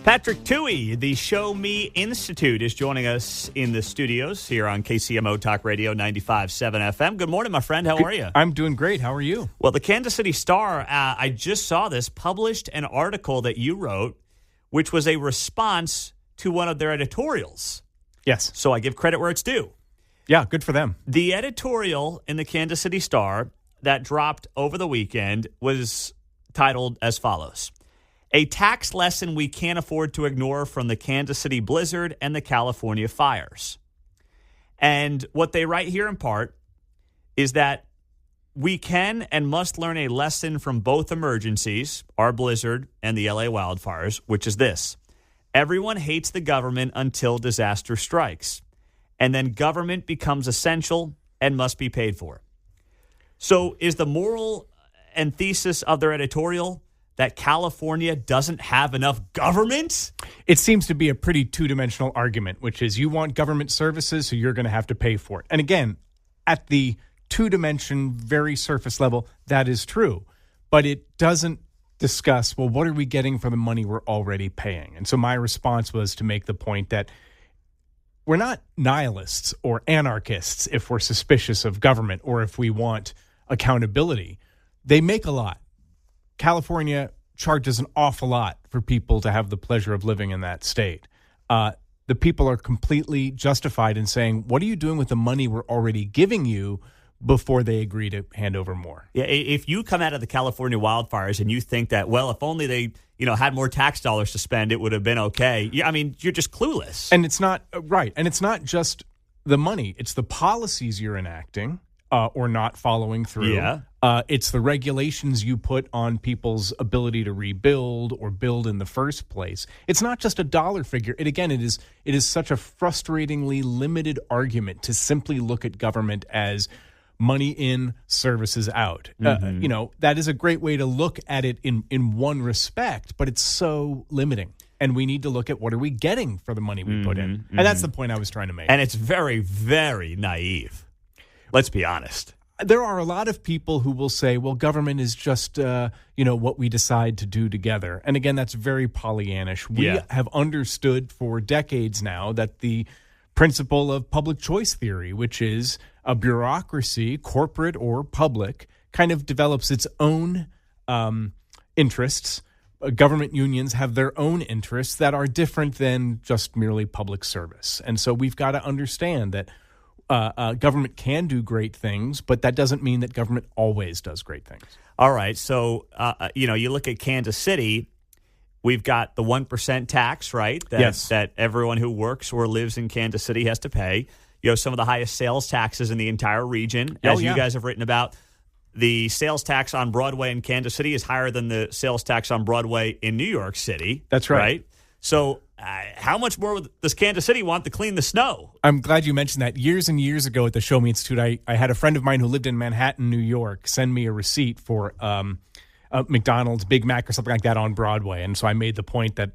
Patrick Tuohey, the Show Me Institute, is joining us in the studios here on KCMO Talk Radio 95.7 FM. Good morning, my friend. How are you? I'm doing great. How are you? Well, the Kansas City Star, I just saw this, published an article that you wrote, which was a response to one of their editorials. Yes. So I give credit where it's due. Yeah, good for them. The editorial in the Kansas City Star that dropped over the weekend was titled as follows: A tax lesson we can't afford to ignore from the Kansas City blizzard and the California fires. And what they write here in part is that we can and must learn a lesson from both emergencies, our blizzard and the LA wildfires, which is this: everyone hates the government until disaster strikes, and then government becomes essential and must be paid for. So is the moral and thesis of their editorial that California doesn't have enough government? It seems to be a pretty two-dimensional argument, which is you want government services, so you're going to have to pay for it. And again, at the two-dimension, very surface level, that is true. But it doesn't discuss, well, what are we getting for the money we're already paying? And so my response was to make the point that we're not nihilists or anarchists if we're suspicious of government or if we want accountability. They make a lot. California charges an awful lot for people to have the pleasure of living in that state. The people are completely justified in saying, what are you doing with the money we're already giving you, before they agree to hand over more. Yeah, if you come out of the California wildfires and you think that, well, if only they had more tax dollars to spend, it would have been okay. I mean, you're just clueless. And it's not right. And it's not just the money. It's the policies you're enacting or not following through. Yeah. It's the regulations you put on people's ability to rebuild or build in the first place. It's not just a dollar figure. It is such a frustratingly limited argument to simply look at government as money in, services out. Mm-hmm. That is a great way to look at it in one respect, but it's so limiting. And we need to look at what are we getting for the money we put in. And that's the point I was trying to make. And it's very, very naive. Let's be honest. There are a lot of people who will say, well, government is just, what we decide to do together. And again, that's very Pollyannish. We have understood for decades now that the principle of public choice theory, which is a bureaucracy, corporate or public, kind of develops its own interests. Government unions have their own interests that are different than just merely public service. And so we've got to understand that government can do great things, but that doesn't mean that government always does great things. All right. So, you look at Kansas City, we've got the 1% tax, right? That everyone who works or lives in Kansas City has to pay. You have some of the highest sales taxes in the entire region. As you guys have written about, the sales tax on Broadway in Kansas City is higher than the sales tax on Broadway in New York City. That's right. So how much more does Kansas City want to clean the snow? I'm glad you mentioned that. Years and years ago at the Show Me Institute, I had a friend of mine who lived in Manhattan, New York, send me a receipt for a McDonald's Big Mac or something like that on Broadway. And so I made the point that,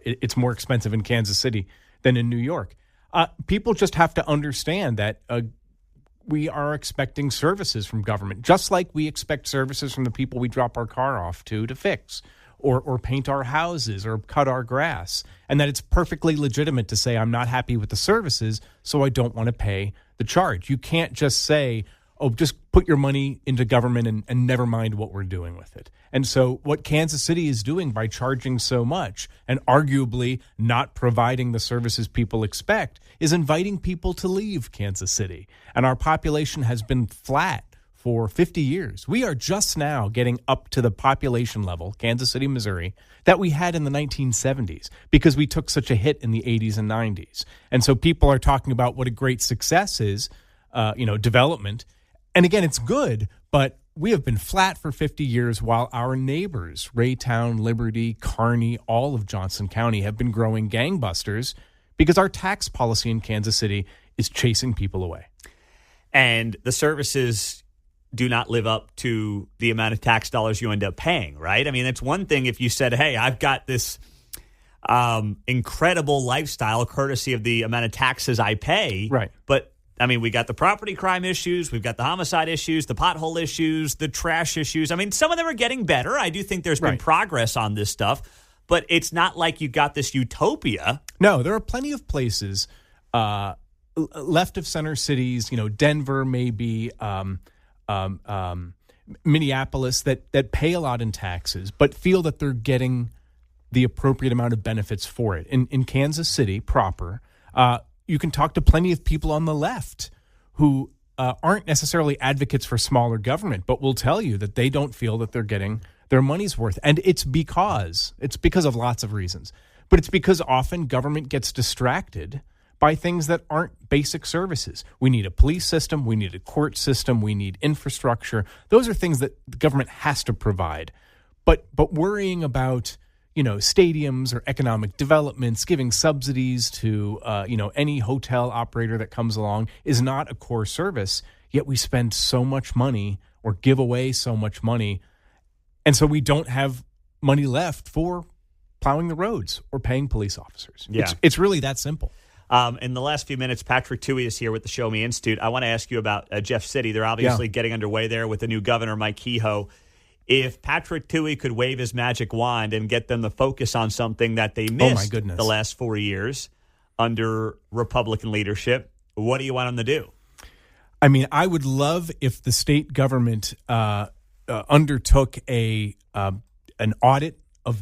it's more expensive in Kansas City than in New York. People just have to understand that we are expecting services from government, just like we expect services from the people we drop our car off to fix or paint our houses or cut our grass, and that it's perfectly legitimate to say, I'm not happy with the services, so I don't want to pay the charge. You can't just say, oh, just put your money into government and never mind what we're doing with it. And so what Kansas City is doing by charging so much and arguably not providing the services people expect is inviting people to leave Kansas City. And our population has been flat for 50 years. We are just now getting up to the population level, Kansas City, Missouri, that we had in the 1970s because we took such a hit in the 80s and 90s. And so people are talking about what a great success is, development. And again, it's good, but we have been flat for 50 years while our neighbors, Raytown, Liberty, Kearney, all of Johnson County have been growing gangbusters because our tax policy in Kansas City is chasing people away. And the services do not live up to the amount of tax dollars you end up paying, right? I mean, it's one thing if you said, hey, I've got this incredible lifestyle courtesy of the amount of taxes I pay. Right. But I mean, we got the property crime issues, we've got the homicide issues, the pothole issues, the trash issues. I mean, some of them are getting better. I do think there's been progress on this stuff. but it's not like you got this utopia. No, there are plenty of places left of center cities, Denver, maybe Minneapolis, that pay a lot in taxes, but feel that they're getting the appropriate amount of benefits for it. In Kansas City proper, you can talk to plenty of people on the left who aren't necessarily advocates for smaller government, but will tell you that they don't feel that they're getting their money's worth. And it's because of lots of reasons. But it's because often government gets distracted by things that aren't basic services. We need a police system. We need a court system. We need infrastructure. Those are things that the government has to provide. But worrying about stadiums or economic developments, giving subsidies to any hotel operator that comes along is not a core service. Yet we spend so much money or give away so much money, and so we don't have money left for plowing the roads or paying police officers. Yeah. It's really that simple. In the last few minutes, Patrick Tuohey is here with the Show Me Institute. I want to ask you about Jeff City. They're obviously getting underway there with the new governor, Mike Kehoe. If Patrick Tuohey could wave his magic wand and get them to focus on something that they missed the last 4 years under Republican leadership, what do you want him to do? I mean, I would love if the state government undertook an audit of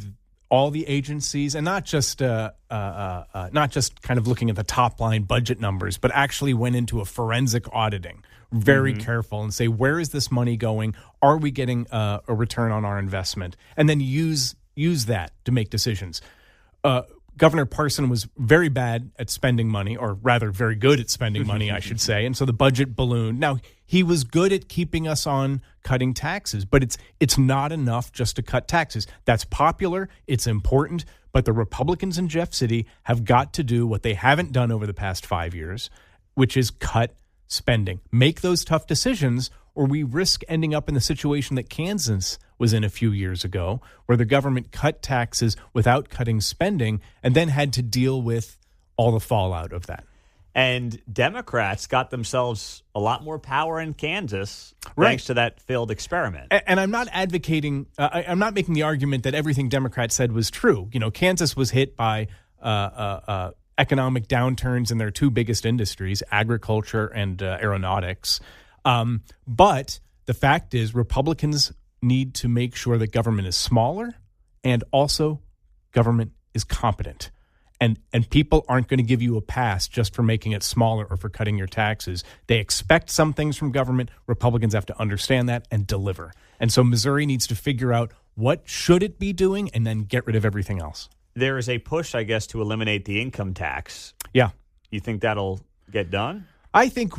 all the agencies, and not just kind of looking at the top line budget numbers, but actually went into a forensic auditing, very careful, and say, where is this money going? Are we getting a return on our investment? And then use that to make decisions. Governor Parson was very bad at spending money, or rather very good at spending money, I should say. And so the budget ballooned. Now, he was good at keeping us on cutting taxes, but it's not enough just to cut taxes. That's popular. It's important. But the Republicans in Jeff City have got to do what they haven't done over the past 5 years, which is cut spending. Make those tough decisions, or we risk ending up in the situation that Kansas was in a few years ago, where the government cut taxes without cutting spending and then had to deal with all the fallout of that. And Democrats got themselves a lot more power in Kansas thanks to that failed experiment. And I'm not advocating, I'm not making the argument that everything Democrats said was true. Kansas was hit by economic downturns in their two biggest industries, agriculture and aeronautics. But the fact is, Republicans need to make sure that government is smaller and also government is competent. And people aren't going to give you a pass just for making it smaller or for cutting your taxes. They expect some things from government. Republicans have to understand that and deliver. And so Missouri needs to figure out what should it be doing and then get rid of everything else. There is a push, I guess, to eliminate the income tax. Yeah. You think that'll get done? I think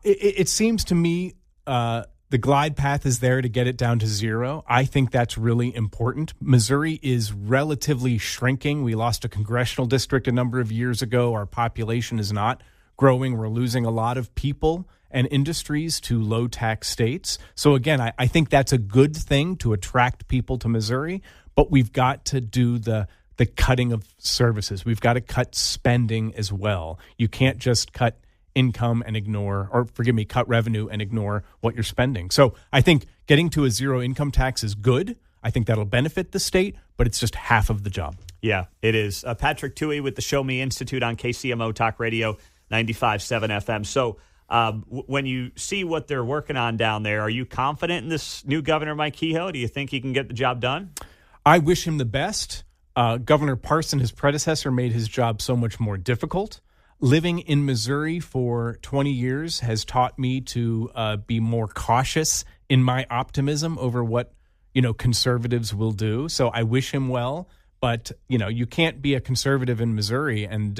it seems to me the glide path is there to get it down to zero. I think that's really important. Missouri is relatively shrinking. We lost a congressional district a number of years ago. Our population is not growing. We're losing a lot of people and industries to low-tax states. So again, I think that's a good thing to attract people to Missouri, but we've got to do the cutting of services. We've got to cut spending as well. You can't just cut income and cut revenue and ignore what you're spending. So I think getting to a zero income tax is good. I think that'll benefit the state, but it's just half of the job. Yeah, it is. Patrick Tuohey with the Show Me Institute on KCMO Talk Radio 95.7 FM. So when you see what they're working on down there, are you confident in this new governor, Mike Kehoe? Do you think he can get the job done? I wish him the best. Governor Parson, his predecessor, made his job so much more difficult. Living in Missouri for 20 years has taught me to be more cautious in my optimism over what, conservatives will do. So I wish him well, but, you can't be a conservative in Missouri and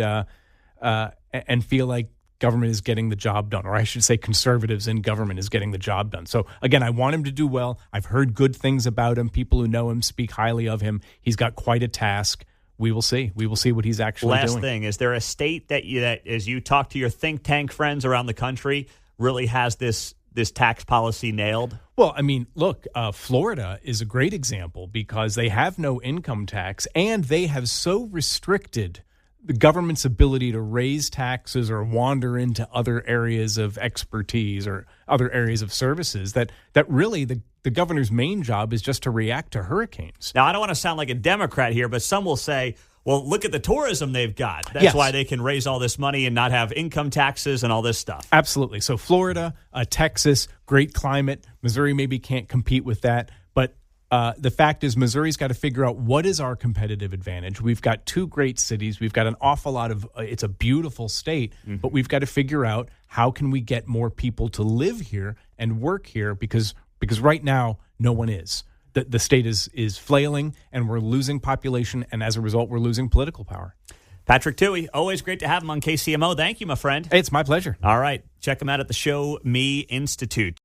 feel like government is getting the job done, or I should say conservatives in government is getting the job done. So again, I want him to do well. I've heard good things about him. People who know him speak highly of him. He's got quite a task. We will see. We will see what he's actually doing. Last thing, is there a state that as you talk to your think tank friends around the country, really has this tax policy nailed? Well, I mean, look, Florida is a great example because they have no income tax and they have so restricted the government's ability to raise taxes or wander into other areas of expertise or other areas of services that really the governor's main job is just to react to hurricanes. Now, I don't want to sound like a Democrat here, but some will say, well, look at the tourism they've got. That's Yes. why they can raise all this money and not have income taxes and all this stuff. Absolutely. So Florida, Texas, great climate. Missouri maybe can't compete with that. But the fact is Missouri's got to figure out what is our competitive advantage. We've got two great cities. We've got an awful lot of it's a beautiful state, but we've got to figure out how can we get more people to live here and work here because right now no one is. The state is flailing and we're losing population, and as a result we're losing political power. Patrick Tuohey, always great to have him on KCMO. Thank you, my friend. Hey, it's my pleasure. All right. Check him out at the Show Me Institute.